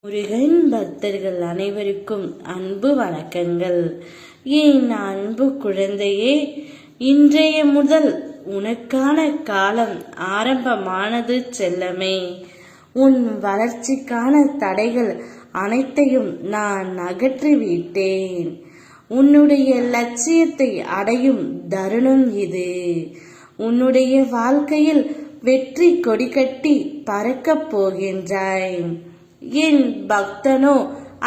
முருகன் பக்தர்கள் அனைவருக்கும் அன்பு வணக்கங்கள். என் அன்பு குழந்தையே, இன்றைய முதல் உனக்கான காலம் ஆரம்பமானது செல்லமே. உன் வளர்ச்சிக்கான தடைகள் அனைத்தையும் நான் அகற்றிவிட்டேன். உன்னுடைய லட்சியத்தை அடையும் தருணம் இது. உன்னுடைய வாழ்க்கையில் வெற்றி கொடி கட்டி பறக்கப் போகின்றாய். என் பக்தனோ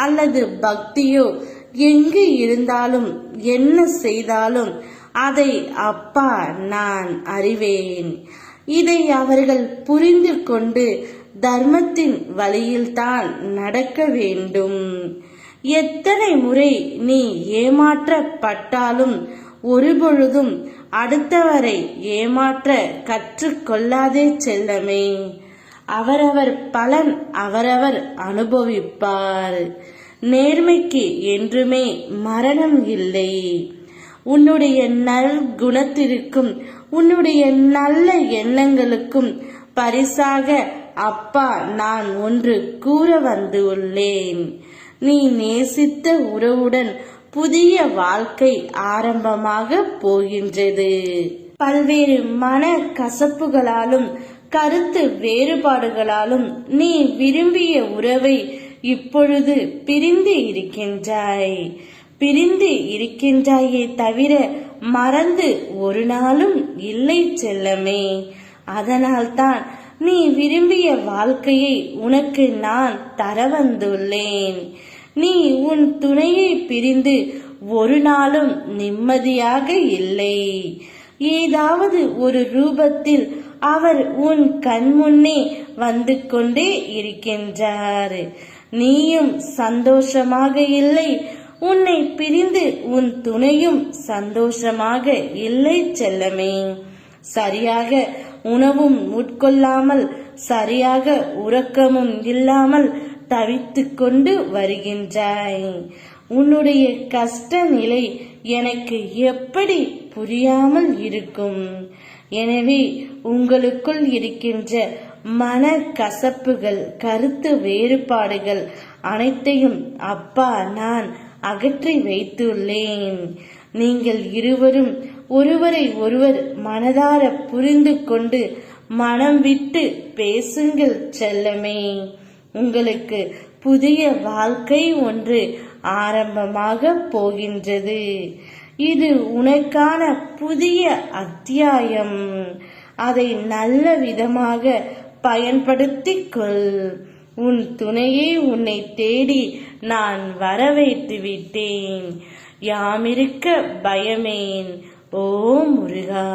அல்லது பக்தியோ எங்கு இருந்தாலும் என்ன செய்தாலும் அதை அப்பா நான் அறிவேன். இதை அவர்கள் புரிந்து கொண்டு தர்மத்தின் வழியில்தான் நடக்க வேண்டும். எத்தனை முறை நீ ஏமாற்றப்பட்டாலும் ஒருபொழுதும் அடுத்தவரை ஏமாற்ற கற்றுக்கொள்ளாதே செல்லமே. அவரவர் பலன் அவரவர் அனுபவிப்பார். நேர்மைக்கு என்றுமே மரணம் இல்லை. உன்னுடைய நற்குணத்திற்கும் உன்னுடைய நல்ல எண்ணங்களுக்கும் பரிசாக அப்பா நான் ஒன்று கூற வந்துள்ளேன். நீ நேசித்த உறவுடன் புதிய வாழ்க்கை ஆரம்பமாக போகின்றது. பல்வேறு மன கசப்புகளாலும் கருத்து வேறுபாடுகளாலும் நீ விரும்பிய உறவை இப்பொழுது பிரிந்து இருக்கின்றாயே தவிர மறந்து ஒரு நாளும் இல்லை செல்லமே. அதனால்தான் நீ விரும்பிய வாழ்க்கையை உனக்கு நான் தர வந்துள்ளேன். நீ உன் துணையை பிரிந்து ஒரு நாளும் நிம்மதியாக இல்லை. ஏதாவது ஒரு ரூபத்தில் அவர் உன் கண்முன்னே வந்து கொண்டே இருக்கின்றார். நீயும் சந்தோஷமாக இல்லை. உன்னை பிரிந்து உன் துணையும் சந்தோஷமாக இல்லை செல்லமே. சரியாக உணவும் உட்கொள்ளாமல் சரியாக உறக்கமும் இல்லாமல் தவித்து கொண்டு வருகின்றாய். உன்னுடைய கஷ்ட நிலை எனக்கு எப்படி புரியாமல் இருக்கும்? எனவே உங்களுக்குள் இருக்கின்ற மன கசப்புகள் கருத்து வேறுபாடுகள் அனைத்தையும் அப்பா நான் அகற்றி வைத்துள்ளேன். நீங்கள் இருவரும் ஒருவரை ஒருவர் மனதார புரிந்து கொண்டு மனம் விட்டு பேசுங்கள் செல்லமே. உங்களுக்கு புதிய வாழ்க்கை ஒன்று ஆரம்பமாக போகின்றது. இது உனக்கான புதிய அத்தியாயம். அதை நல்ல விதமாக பயன்படுத்திக் கொள். உன் துணையை உன்னை தேடி நான் வரவைத்து விட்டேன். யாமிருக்க பயமேன். ஓ முருகா.